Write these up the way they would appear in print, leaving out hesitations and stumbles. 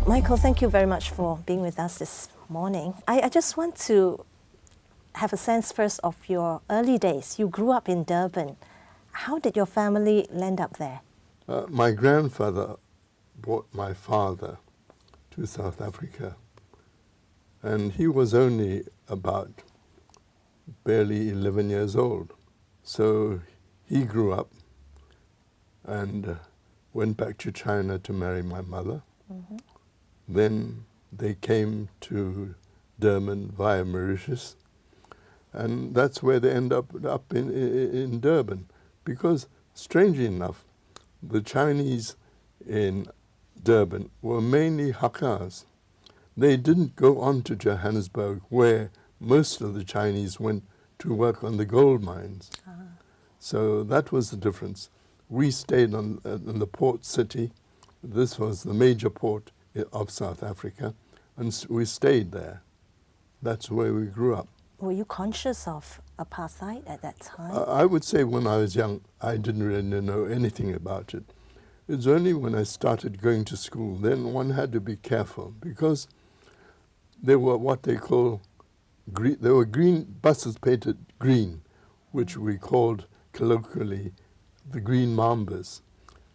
Michael, thank you very much for being with us this morning. I just want to have a sense first of your early days. You grew up in Durban. How did your family land up there? My grandfather brought my father to South Africa, and he was only about barely 11 years old. So he grew up and went back to China to marry my mother. Mm-hmm. Then they came to Durban via Mauritius, and that's where they end up in Durban, because strangely enough, the Chinese in Durban were mainly Hakkas. They didn't go on to Johannesburg, where most of the Chinese went to work on the gold mines. So that was the difference. We stayed in the port city. This was the major port of South Africa, and we stayed there. That's where we grew up. Were you conscious of apartheid at that time? I would say when I was young, I didn't really know anything about it. It was only when I started going to school, then one had to be careful, because there were what they call green, there were green buses painted green, which we called colloquially the green mambas.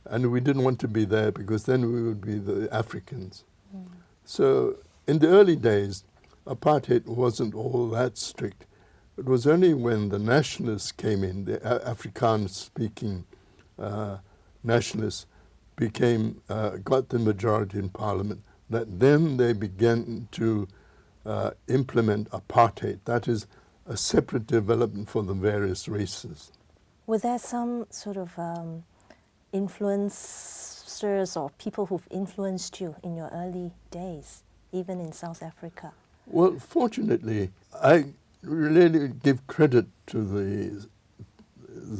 And we didn't want to be there because then we would be the Africans. Mm. So in the early days, apartheid wasn't all that strict. It was only when the nationalists came in, the Afrikaans-speaking nationalists got the majority in parliament, that then they began to implement apartheid. That is a separate development for the various races. Were there some sort of influencers or people who've influenced you in your early days, even in South Africa? Well, fortunately, I really give credit to the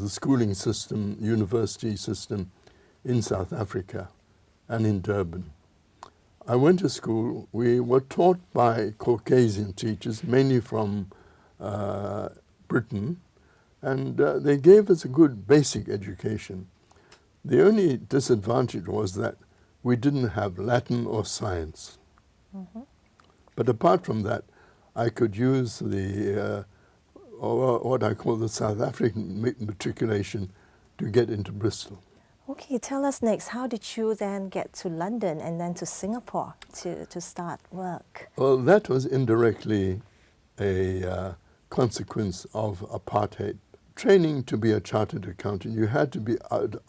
schooling system, university system in South Africa and in Durban. I went to school. We were taught by Caucasian teachers, mainly from Britain, and they gave us a good basic education. The only disadvantage was that we didn't have Latin or science. Mm-hmm. But apart from that, I could use what I call the South African matriculation to get into Bristol. Okay, tell us next, how did you then get to London and then to Singapore to start work? Well, that was indirectly a consequence of apartheid. Training to be a chartered accountant, you had to be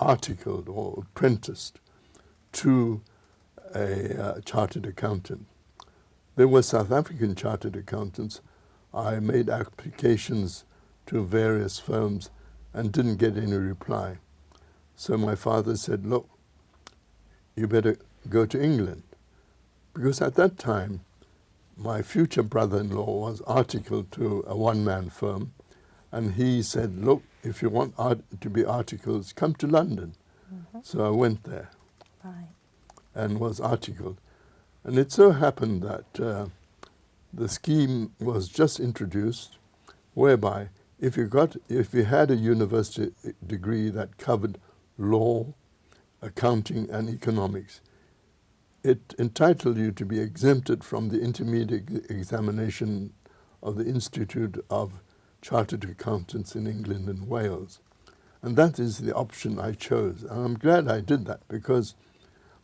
articled or apprenticed to a chartered accountant. There were South African chartered accountants. I made applications to various firms and didn't get any reply. So my father said, look, you better go to England. Because at that time, my future brother-in-law was articled to a one-man firm. And he said, look, if you want to be articled, come to London. Mm-hmm. So I went there. Right. And was articled. And it so happened that the scheme was just introduced, whereby if you had a university degree that covered law, accounting, and economics, it entitled you to be exempted from the intermediate examination of the Institute of Chartered Accountants in England and Wales. And that is the option I chose. And I'm glad I did that, because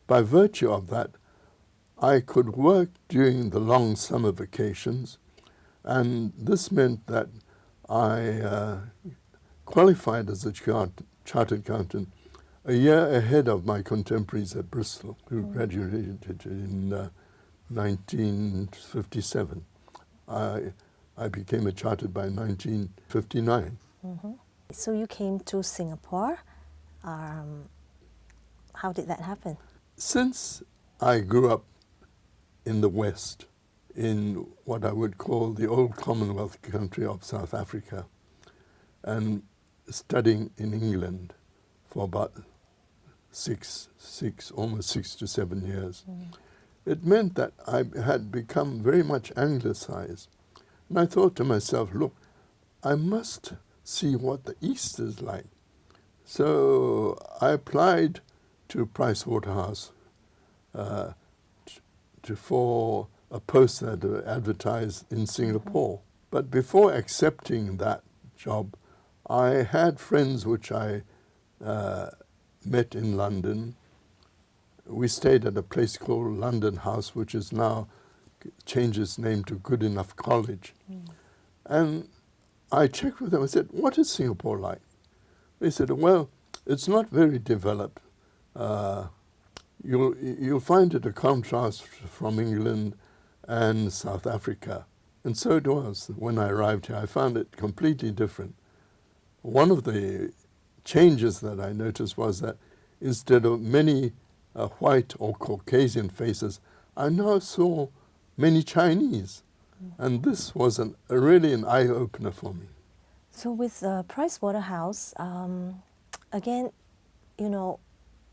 by virtue of that, I could work during the long summer vacations, and this meant that I qualified as a chartered accountant a year ahead of my contemporaries at Bristol, who graduated in 1957. I became a chartered by 1959. Mm-hmm. So you came to Singapore. How did that happen? Since I grew up in the West, in what I would call the old Commonwealth country of South Africa, and studying in England for about almost 6 to 7 years, it meant that I had become very much anglicized. And I thought to myself, look, I must see what the East is like. So I applied to Pricewaterhouse for a post that advertised in Singapore. But before accepting that job, I had friends which I met in London. We stayed at a place called London House, which is now changed its name to Good Enough College. And I checked with them. I said, "What is Singapore like?" They said, "Well, it's not very developed. You'll find it a contrast from England and South Africa." And so it was. When I arrived here, I found it completely different. One of the changes that I noticed was that instead of many white or Caucasian faces, I now saw many Chinese. And this was really an eye-opener for me. So with Price Waterhouse, again,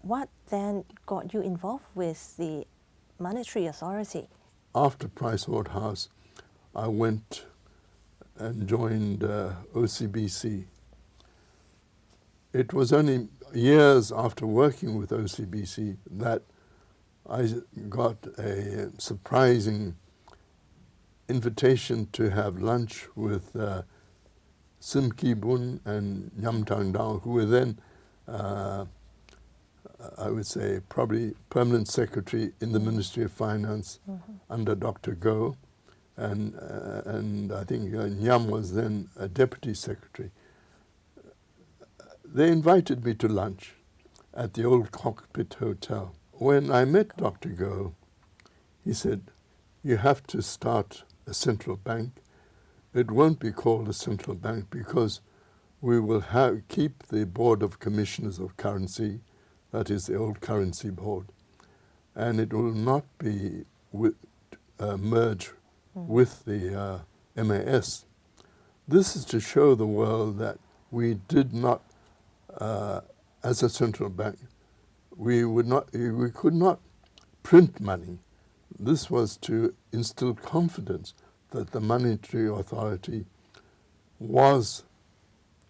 what then got you involved with the monetary authority? After Price Waterhouse, I went and joined OCBC. It was only years after working with OCBC that I got a surprising invitation to have lunch with Sim Ki Bun and Nyam Tang Dao, who were then, I would say, probably permanent secretary in the Ministry of Finance under Dr. Goh. And I think Nyam was then a deputy secretary. They invited me to lunch at the old Cockpit Hotel. When I met Dr. Goh, he said, "You have to start a central bank. It won't be called a central bank because we will keep the Board of Commissioners of Currency, that is the old currency board, and it will not be merged with the MAS. This is to show the world that we did not, as a central bank, we could not print money. This was to instill confidence that the monetary authority was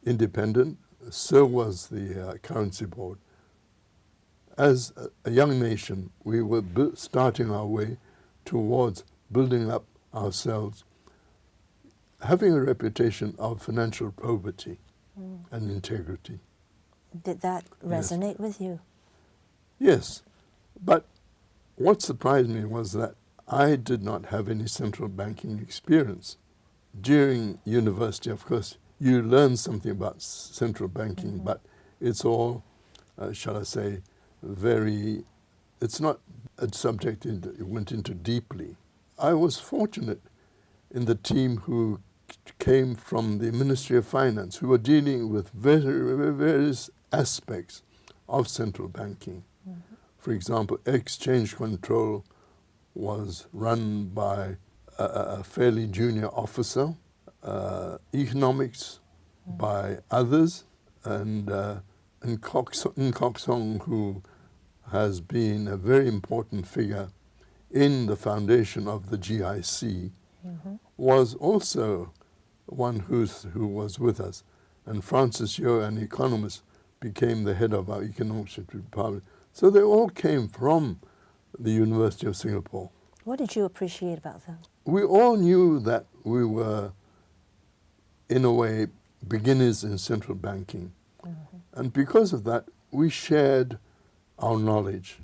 independent, so was the currency board. As a young nation, we were starting our way towards building up ourselves, having a reputation of financial probity and integrity." Did that resonate with you? Yes, but what surprised me was that I did not have any central banking experience. During university, of course, you learn something about central banking, but it's all, shall I say, it's not a subject that it went into deeply. I was fortunate in the team who came from the Ministry of Finance, who were dealing with various aspects of central banking. For example, exchange control was run by a fairly junior officer, economics by others, and Wong Pakshong, who has been a very important figure in the foundation of the GIC, was also one who was with us. And Francis Yeo, an economist, became the head of our economics department. So they all came from the University of Singapore. What did you appreciate about them? We all knew that we were, in a way, beginners in central banking. And because of that, we shared our knowledge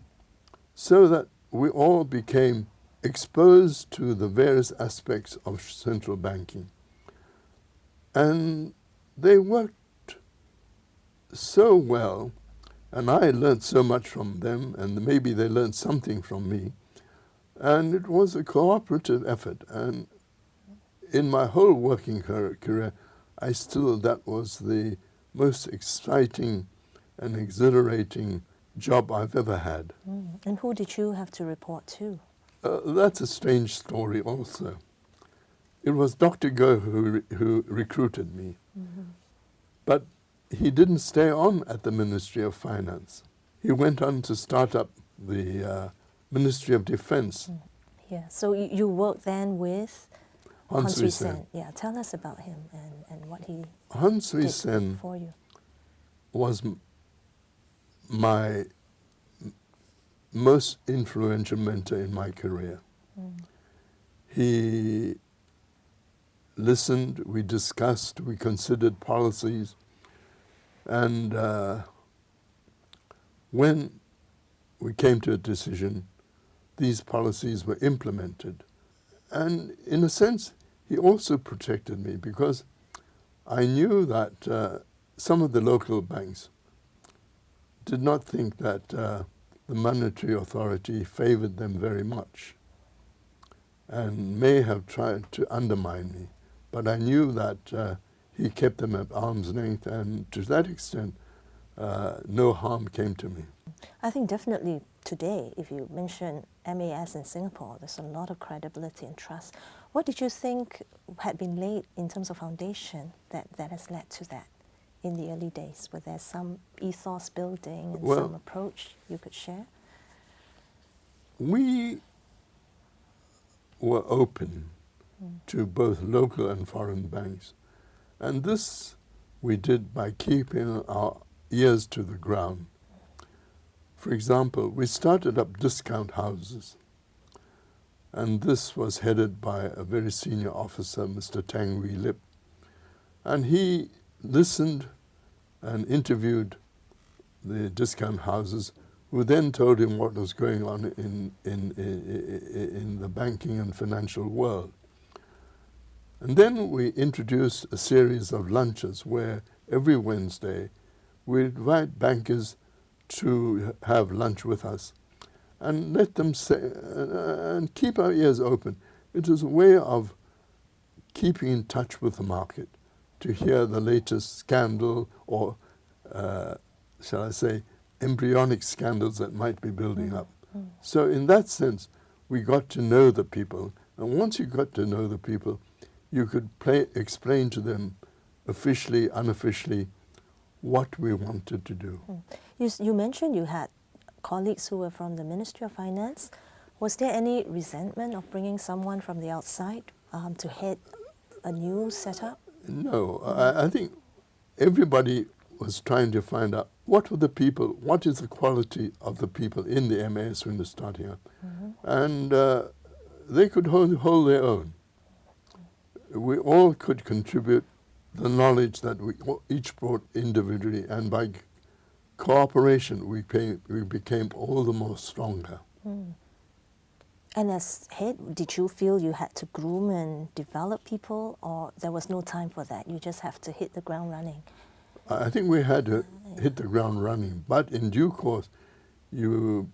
so that we all became exposed to the various aspects of central banking. And they worked so well, and I learned so much from them, and maybe they learned something from me. And it was a cooperative effort. And in my whole working career, that was the most exciting and exhilarating job I've ever had. And who did you have to report to? That's a strange story also. It was Dr. Goh who recruited me. But he didn't stay on at the Ministry of Finance. He went on to start up the Ministry of Defense. Yeah, so you worked then with Han Sui Sen. Sen. Yeah, tell us about him and what he Han Sui did Sen for you. was my most influential mentor in my career. He listened, we discussed, we considered policies, and when we came to a decision, these policies were implemented. And in a sense, he also protected me because I knew that some of the local banks did not think that the monetary authority favored them very much and may have tried to undermine me. But I knew that he kept them at arm's length, and to that extent, no harm came to me. I think definitely today, if you mention MAS in Singapore, there's a lot of credibility and trust. What did you think had been laid in terms of foundation that has led to that in the early days? Were there some ethos building and some approach you could share? We were open to both local and foreign banks. And this we did by keeping our ears to the ground. For example, we started up discount houses. And this was headed by a very senior officer, Mr. Cheng. And he listened and interviewed the discount houses, who then told him what was going on in the banking and financial world. And then we introduced a series of lunches where every Wednesday we invite bankers to have lunch with us and let them say, and keep our ears open. It is a way of keeping in touch with the market, to hear the latest scandal or, shall I say, embryonic scandals that might be building up. So in that sense, we got to know the people. And once you got to know the people, you could explain to them officially, unofficially, what we wanted to do. You mentioned you had colleagues who were from the Ministry of Finance. Was there any resentment of bringing someone from the outside to head a new setup? No, I think everybody was trying to find out what were the people, what is the quality of the people in the MAS when they're starting up. And they could hold their own. We all could contribute the knowledge that we each brought individually, and by cooperation we became all the more stronger. And as head, did you feel you had to groom and develop people, or there was no time for that? You just have to hit the ground running? I think we had to hit the ground running, but in due course you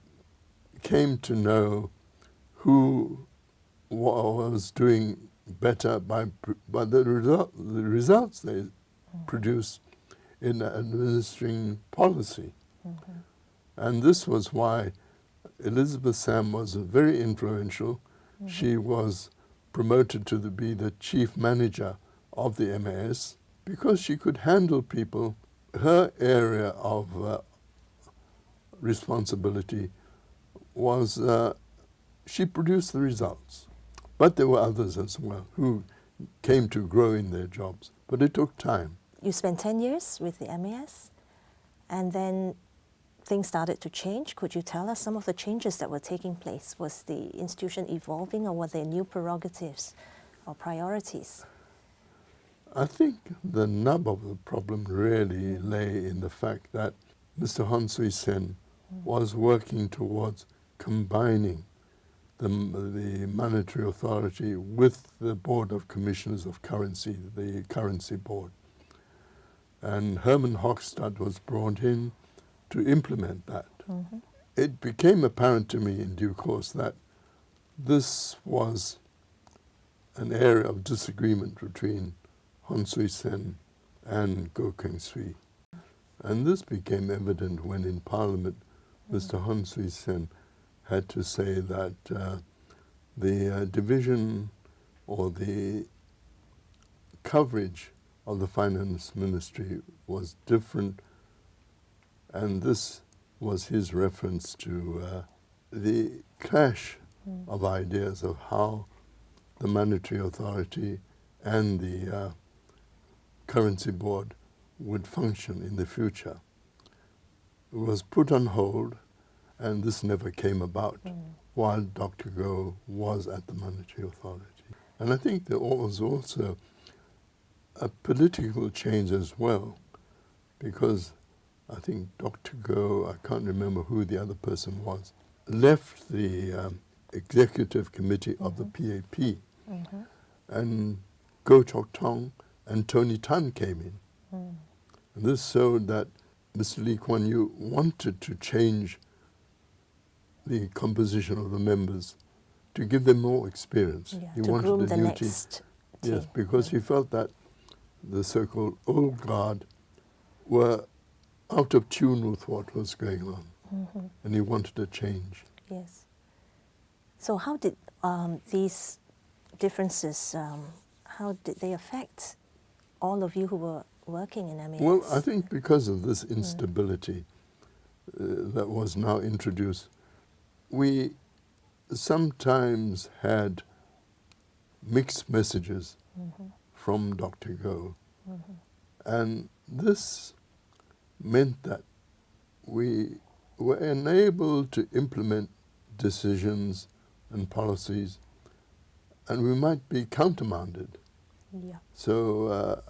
came to know who was doing better by the results they produced in administering policy. And this was why Elizabeth Sam was very influential. She was promoted to be the chief manager of the MAS because she could handle people. Her area of responsibility was she produced the results. But there were others as well who came to grow in their jobs. But it took time. You spent 10 years with the MAS, and then things started to change. Could you tell us some of the changes that were taking place? Was the institution evolving, or were there new prerogatives or priorities? I think the nub of the problem really lay in the fact that Mr. Hon Sui Sen was working towards combining the monetary authority with the Board of Commissioners of Currency, the Currency Board. And Herman Hochstadt was brought in to implement that. It became apparent to me in due course that this was an area of disagreement between Hon Sui Sen and Goh Keng Swee. And this became evident when in Parliament Mr. Hon Sui Sen had to say that the division or the coverage of the Finance Ministry was different, and this was his reference to the clash of ideas of how the Monetary Authority and the Currency Board would function in the future. It was put on hold, And this never came about while Dr. Goh was at the Monetary Authority. And I think there was also a political change as well, because I think Dr. Goh, I can't remember who the other person was, left the executive committee of the PAP, and Goh Chok Tong and Tony Tan came in. And this showed that Mr. Lee Kuan Yew wanted to change the composition of the members to give them more experience. Yeah, He to wanted groom a the new next team. Yes, because he felt that the so-called old guard were out of tune with what was going on, and he wanted a change. Yes. So how did these differences, how did they affect all of you who were working in MAS? Well, I think because of this instability that was now introduced, we sometimes had mixed messages from Dr. Goh. And this meant that we were enabled to implement decisions and policies, and we might be countermanded. Yeah. So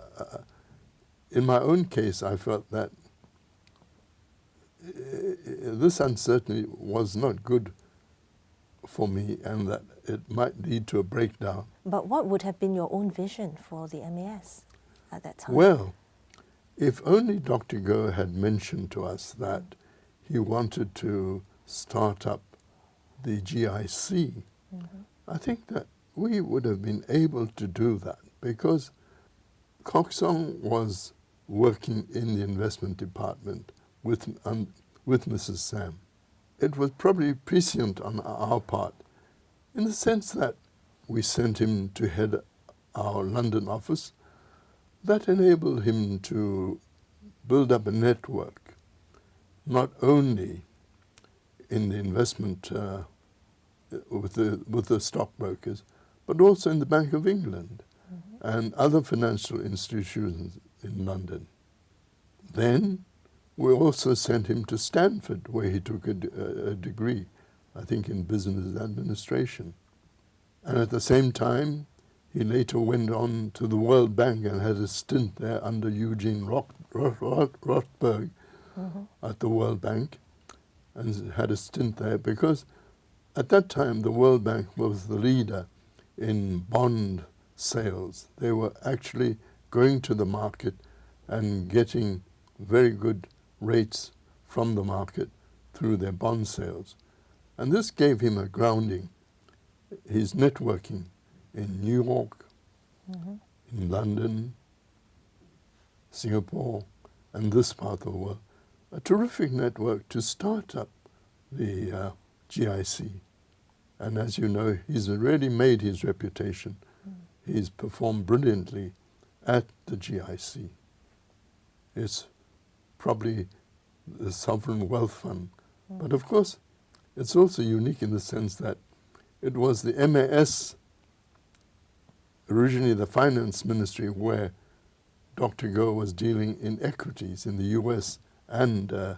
in my own case, I felt that this uncertainty was not good for me, and that it might lead to a breakdown. But what would have been your own vision for the MAS at that time? Well, if only Dr. Goh had mentioned to us that he wanted to start up the GIC, I think that we would have been able to do that, because Pakshong was working in the investment department with Mrs. Sam. It was probably prescient on our part, in the sense that we sent him to head our London office. That enabled him to build up a network, not only in the investment with the stockbrokers, but also in the Bank of England and other financial institutions in London. Then we also sent him to Stanford, where he took a degree, I think in business administration. And at the same time, he later went on to the World Bank and had a stint there under Eugene Rothberg at the World Bank, and had a stint there because at that time the World Bank was the leader in bond sales. They were actually going to the market and getting very good rates from the market through their bond sales. And this gave him a grounding. His networking in New York, in London, Singapore, and this part of the world, a terrific network to start up the GIC. And as you know, he's already made his reputation. He's performed brilliantly at the GIC. It's probably the sovereign wealth fund. But of course, it's also unique in the sense that it was the MAS, originally the finance ministry, where Dr. Goh was dealing in equities in the US and the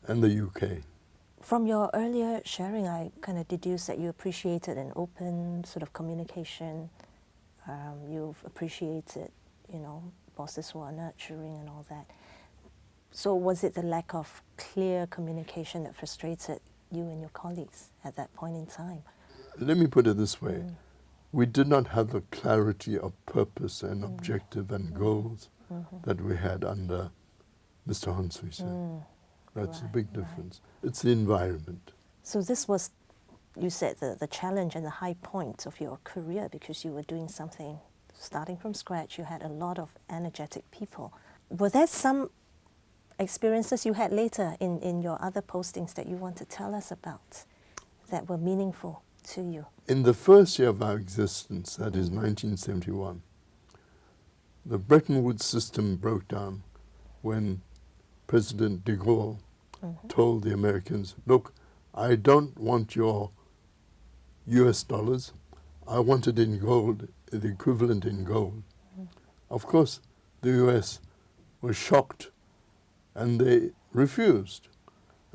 UK. From your earlier sharing, I kind of deduced that you appreciated an open sort of communication. You've appreciated, bosses who are nurturing and all that. So was it the lack of clear communication that frustrated you and your colleagues at that point in time? Let me put it this way. We did not have the clarity of purpose and objective and goals that we had under Mr. Hon Sui Sen. That's a big difference. It's the environment. So this was, you said, the challenge and the high point of your career, because you were doing something starting from scratch. You had a lot of energetic people. Were there some experiences you had later in your other postings that you want to tell us about that were meaningful to you? In the first year of our existence, that is 1971, the Bretton Woods system broke down when President de Gaulle told the Americans, look, I don't want your US dollars, I want it in gold, the equivalent in gold. Of course, the US was shocked and they refused.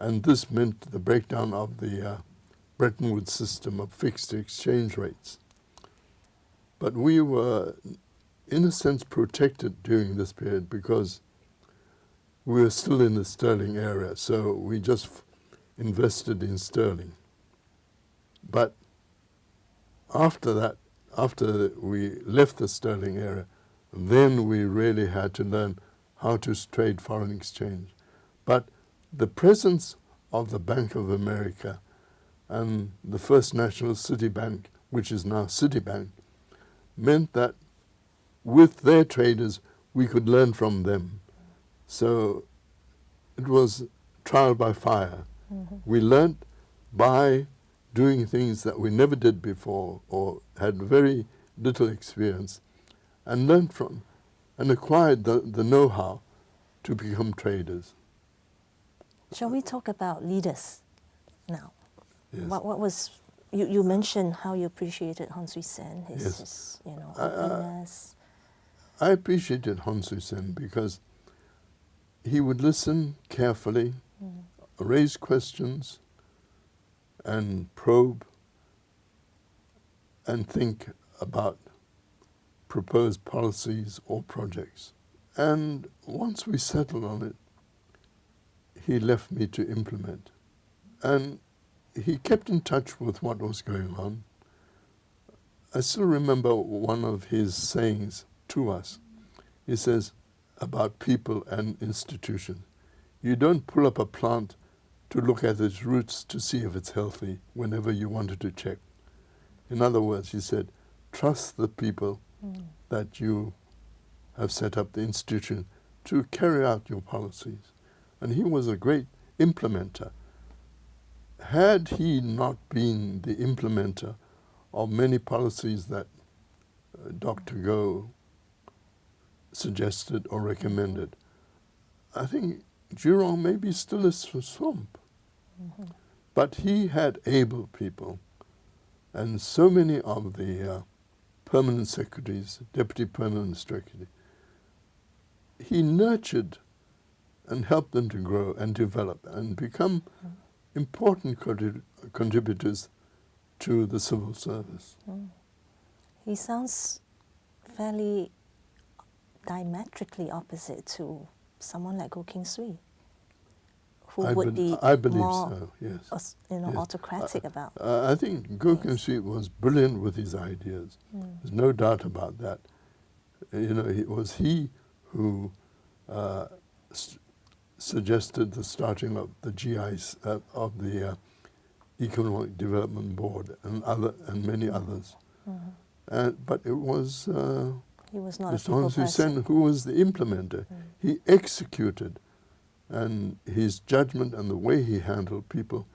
And this meant the breakdown of the Bretton Woods system of fixed exchange rates. But we were, in a sense, protected during this period because we were still in the sterling area, so we just invested in sterling. But after that, after we left the sterling area, then we really had to learn how to trade foreign exchange. But the presence of the Bank of America and the First National City Bank, which is now Citibank, meant that with their traders, we could learn from them. So it was trial by fire. Mm-hmm. We learned by doing things that we never did before or had very little experience, and learned from and acquired the know-how to become traders. Shall we talk about leaders now? Yes. What was you mentioned how you appreciated Hon Sui Sen, Yes. his openness. I appreciated Hon Sui Sen because he would listen carefully, raise questions, and probe, and think about proposed policies or projects. And once we settled on it, he left me to implement. And he kept in touch with what was going on. I still remember one of his sayings to us. He says about people and institutions, you don't pull up a plant to look at its roots to see if it's healthy whenever you wanted to check. In other words, he said, trust the people that you have set up the institution to carry out your policies. And he was a great implementer. Had he not been the implementer of many policies that Dr. Goh suggested or recommended, I think Jurong may be still a swamp. Mm-hmm. But he had able people, and so many of the permanent secretaries, deputy permanent secretary, he nurtured and helped them to grow and develop and become important contributors to the civil service. He sounds fairly diametrically opposite to someone like Goh Keng Swee, who would be I believe more so, yes. Yes. autocratic about. I think Goh Keng Swee was brilliant with his ideas. There's no doubt about that. It was he who suggested the starting of the GIs of the Economic Development Board and many others. But it was He was not a Mr. people Hon Sui person. Sen who was the implementer. He executed, and his judgment and the way he handled people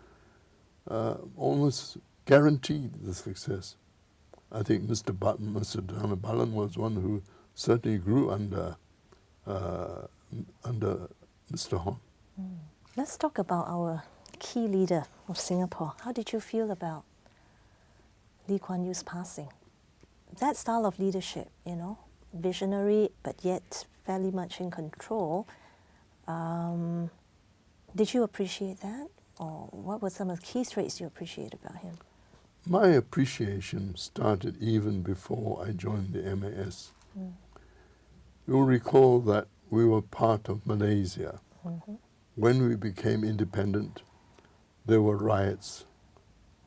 almost guaranteed the success. I think Mr. Dhanabalan was one who certainly grew under Mr. Hon. Let's talk about our key leader of Singapore. How did you feel about Lee Kuan Yew's passing? That style of leadership, visionary but yet fairly much in control. Did you appreciate that? Or what were some of the key traits you appreciate about him? My appreciation started even before I joined the MAS. You'll recall that we were part of Malaysia. When we became independent, there were riots.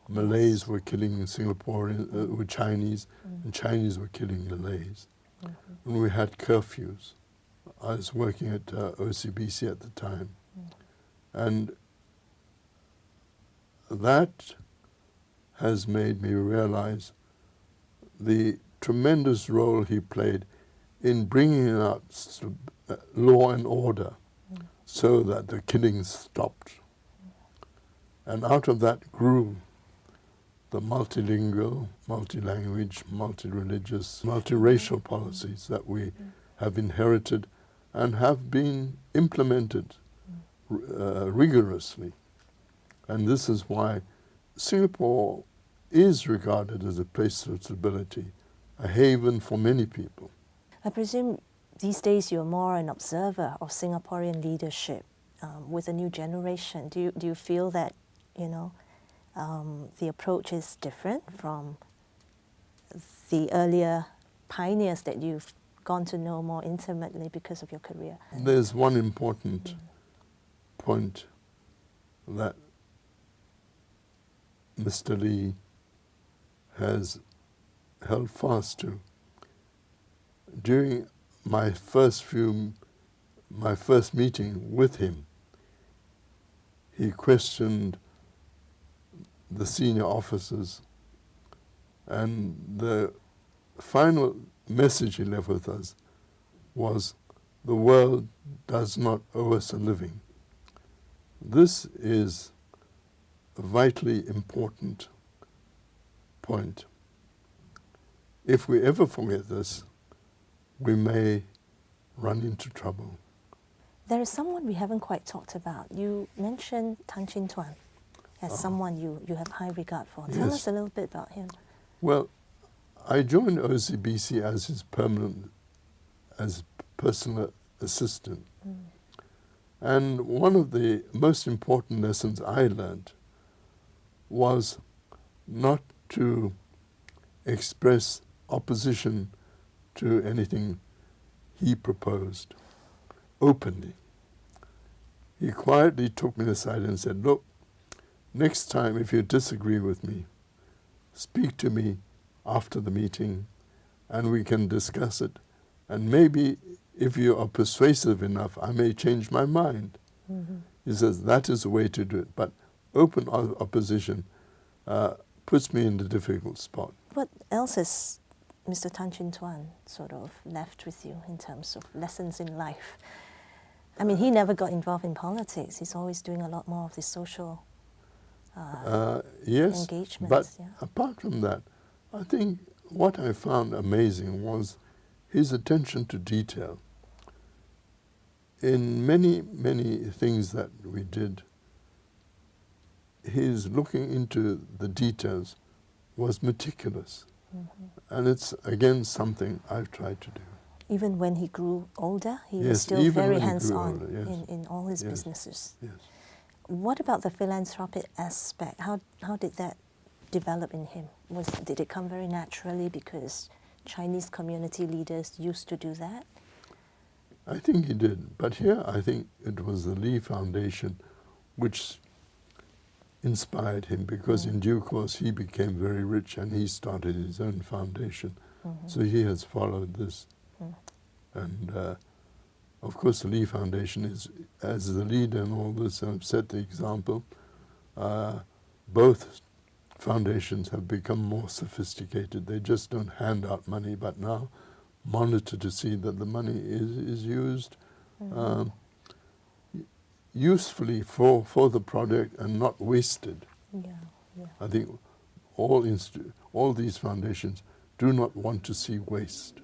Malays were killing Singaporeans, were Chinese, and Chinese were killing Malays. And we had curfews. I was working at OCBC at the time. And that has made me realize the tremendous role he played in bringing out law and order so that the killings stopped. And out of that grew the multilingual, multi-language, multi-religious, multiracial policies that we have inherited and have been implemented rigorously. And this is why Singapore is regarded as a place of stability, a haven for many people. I presume these days you're more an observer of Singaporean leadership with a new generation? Do you feel that, you know, the approach is different from the earlier pioneers that you've gone to know more intimately because of your career? There's one important point that Mr. Lee has held fast to. During my first meeting with him, he questioned the senior officers, and the final message he left with us was, the world does not owe us a living. This is a vitally important point. If we ever forget this, we may run into trouble. There is someone we haven't quite talked about. You mentioned Tan Chin Tuan as someone you have high regard for. Tell Yes. us a little bit about him. Well, I joined OCBC as his personal assistant. And one of the most important lessons I learned was not to express opposition to anything he proposed openly. He quietly took me aside and said, look, next time if you disagree with me, speak to me after the meeting and we can discuss it. And maybe if you are persuasive enough, I may change my mind. He says that is the way to do it. But open opposition puts me in a difficult spot. What else has Mr. Tan Chin Tuan sort of left with you in terms of lessons in life? I mean, he never got involved in politics. He's always doing a lot more of the social yes, engagements. but Yeah. apart from that, I think what I found amazing was his attention to detail. In many, many things that we did, his looking into the details was meticulous. And it's, again, something I've tried to do. Even when he grew older, he was Yes, still even very when he grew hands-on older, yes. in all his Yes. businesses. Yes. What about the philanthropic aspect? How did that develop in him? Did it come very naturally because Chinese community leaders used to do that? I think he did. But here I think it was the Lee Foundation which inspired him, because in due course he became very rich and he started his own foundation. So he has followed this. And of course the Lee Foundation is, as the leader in all this, and set the example. Both foundations have become more sophisticated. They just don't hand out money, but now monitor to see that the money is used usefully for the project and not wasted. Yeah. I think all these foundations do not want to see waste.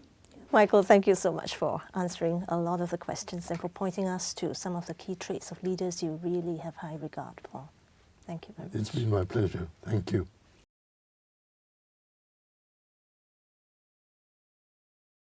Michael, thank you so much for answering a lot of the questions and for pointing us to some of the key traits of leaders you really have high regard for. Thank you very much. It's been my pleasure. Thank you.